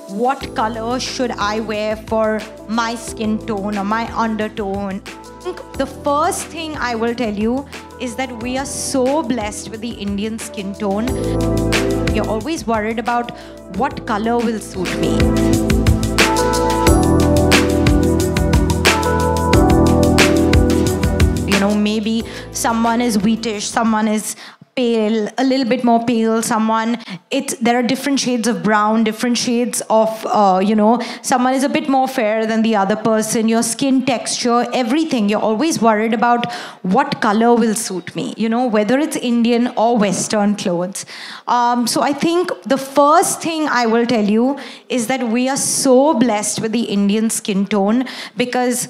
what color should I wear for my skin tone or my undertone. I think the first thing I will tell you is that we are so blessed with the Indian skin tone. You're always worried about what color will suit me. You know, maybe someone is wheatish, someone is pale, a little bit more pale, there are different shades of brown, different shades of, someone is a bit more fair than the other person, your skin texture, everything. You're always worried about what color will suit me, whether it's Indian or Western clothes. So I think the first thing I will tell you is that we are so blessed with the Indian skin tone because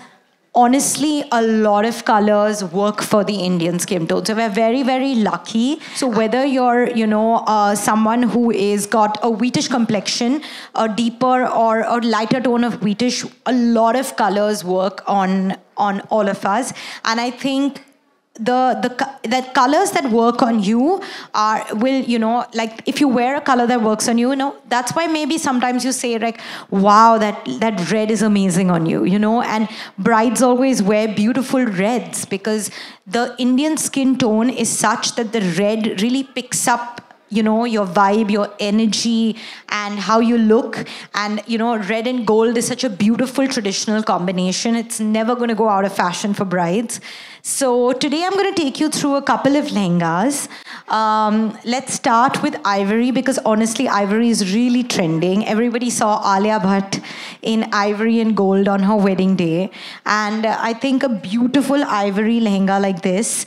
honestly, a lot of colors work for the Indian skin tone. So we're very, very lucky. So whether you're, someone who is got a wheatish complexion, a deeper or a lighter tone of wheatish, a lot of colors work on all of us. And I think the colors that work on you will, like if you wear a color that works on you, that's why maybe sometimes you say like, wow, that red is amazing on you, and brides always wear beautiful reds because the Indian skin tone is such that the red really picks up your vibe, your energy, and how you look. And, red and gold is such a beautiful traditional combination. It's never going to go out of fashion for brides. So today I'm going to take you through a couple of lehengas. Let's start with ivory because honestly, ivory is really trending. Everybody saw Alia Bhatt in ivory and gold on her wedding day. And I think a beautiful ivory lehenga like this,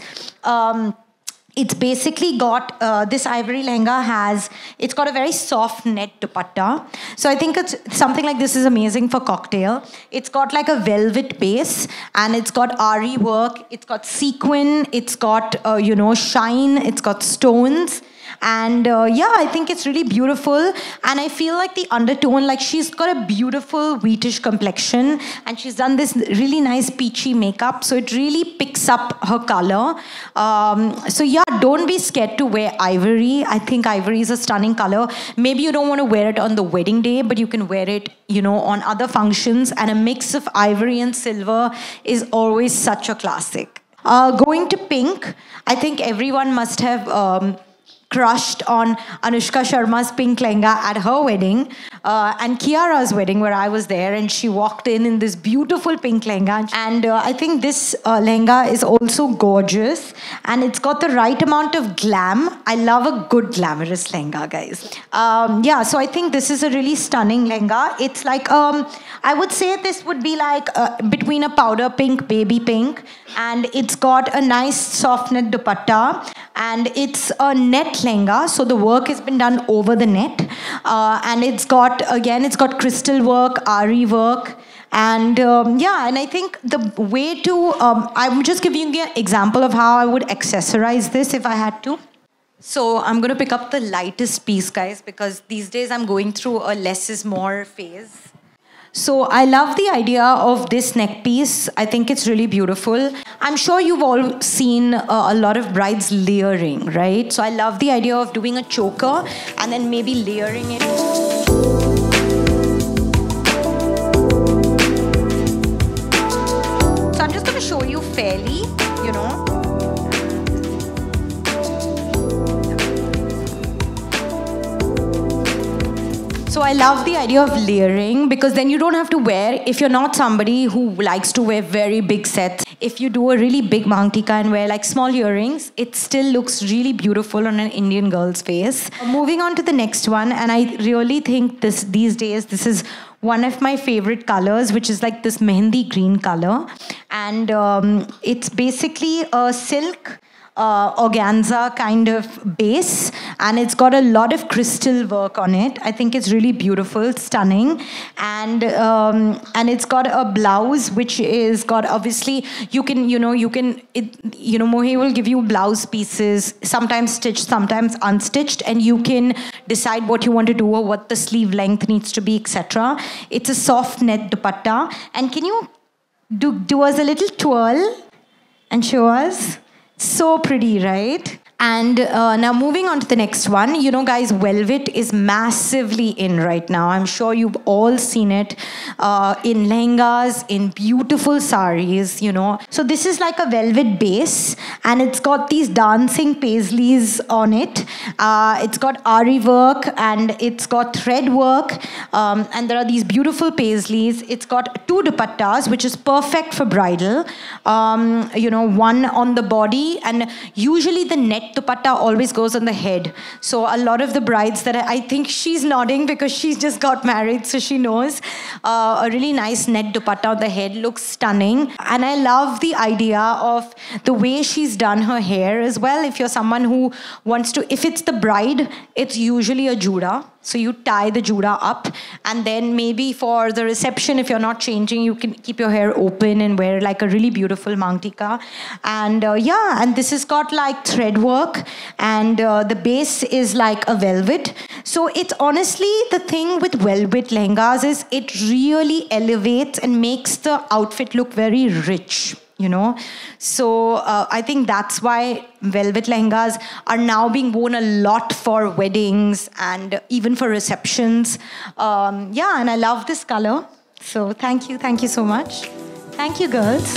it's basically got, this ivory lehenga it's got a very soft net dupatta. So I think it's something like this is amazing for cocktail. It's got like a velvet base and it's got ari work, it's got sequin, it's got, shine, it's got stones. And I think it's really beautiful. And I feel like the undertone, like she's got a beautiful wheatish complexion and she's done this really nice peachy makeup. So it really picks up her color. Don't be scared to wear ivory. I think ivory is a stunning color. Maybe you don't want to wear it on the wedding day, but you can wear it, on other functions. And a mix of ivory and silver is always such a classic. Going to pink, I think everyone must have crushed on Anushka Sharma's pink lehenga at her wedding and Kiara's wedding where I was there, and she walked in this beautiful pink lehenga. And I think this lehenga is also gorgeous and it's got the right amount of glam. I love a good glamorous lehenga, guys. So I think this is a really stunning lehenga. It's like, I would say this would be like between a powder pink, baby pink, and it's got a nice soft net dupatta, and it's a net lehenga, so the work has been done over the net, and it's got crystal work, ari work, and and I think the way to I'm just giving you an example of how I would accessorize this if I had to. So I'm going to pick up the lightest piece, guys, because these days I'm going through a less is more phase. So I love the idea of this neck piece. I think it's really beautiful. I'm sure you've all seen a lot of brides layering, right? So I love the idea of doing a choker and then maybe layering it. So I'm just going to show you fairly, So I love the idea of layering because then you don't have to wear, if you're not somebody who likes to wear very big sets, if you do a really big mangtika and wear like small earrings, it still looks really beautiful on an Indian girl's face. Moving on to the next one, and I really think these days this is one of my favorite colors, which is like this mehendi green color. And it's basically a silk organza kind of base, and it's got a lot of crystal work on it. I think it's really beautiful, stunning, and it's got a blouse which is got, obviously Mohey will give you blouse pieces, sometimes stitched, sometimes unstitched, and you can decide what you want to do or what the sleeve length needs to be, etc. It's a soft net dupatta, and can you do us a little twirl and show us? So pretty, right? And now moving on to the next one, you know, guys, velvet is massively in right now. I'm sure you've all seen it in lehengas, in beautiful saris, you know. So this is like a velvet base, and it's got these dancing paisleys on it. It's got ari work, and it's got thread work, and there are these beautiful paisleys. It's got 2 dupattas, which is perfect for bridal. You know, one on the body, and usually the net dupatta always goes on the head. So a lot of the brides that I think she's nodding because she's just got married, so she knows. A really nice net dupatta on the head looks stunning. And I love the idea of the way she's done her hair as well. If you're someone who wants to, if it's the bride, it's usually a juda. So you tie the juda up, and then maybe for the reception, if you're not changing, you can keep your hair open and wear like a really beautiful mangtika. And yeah, and this has got like thread work, and the base is like a velvet. So it's honestly, the thing with velvet lehengas is it really elevates and makes the outfit look very rich. You know, so I think that's why velvet lehengas are now being worn a lot for weddings and even for receptions. Yeah, and I love this color. So thank you so much. Thank you, girls.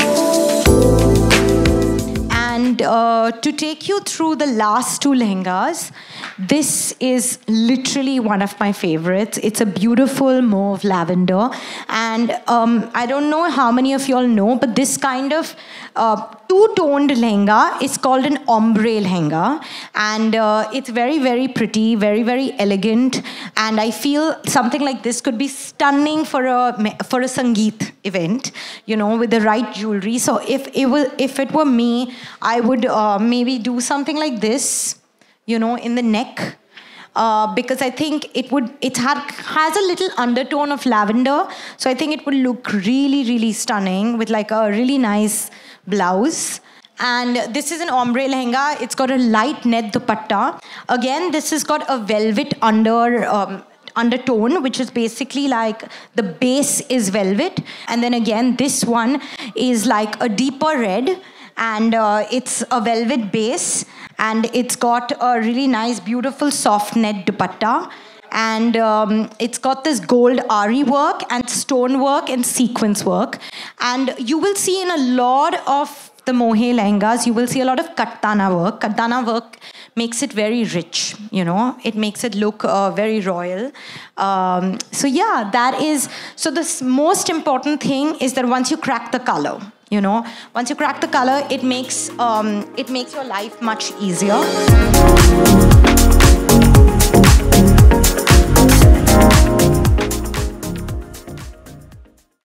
And to take you through the last 2 lehengas, this is literally one of my favorites. It's a beautiful mauve lavender. And I don't know how many of you all know, but this kind of 2-toned lehenga is called an ombre lehenga. And it's very, very pretty, very, very elegant. And I feel something like this could be stunning for a Sangeet event, you know, with the right jewelry. So if it were me, I would maybe do something like this, you know, in the neck, because I think it has a little undertone of lavender, so I think it would look really, really stunning with like a really nice blouse. And this is an ombre lehenga. It's got a light net dupatta. Again, this has got a velvet undertone, which is basically like the base is velvet, and then again this one is like a deeper red, and it's a velvet base, and it's got a really nice, beautiful, soft net dupatta. And it's got this gold ari work and stone work and sequence work. And you will see in a lot of the Mohey lehengas, you will see a lot of kattana work. Kattana work makes it very rich, you know. It makes it look very royal. So yeah, that is, so the most important thing is that once you crack the color, you know, once you crack the color, it makes your life much easier.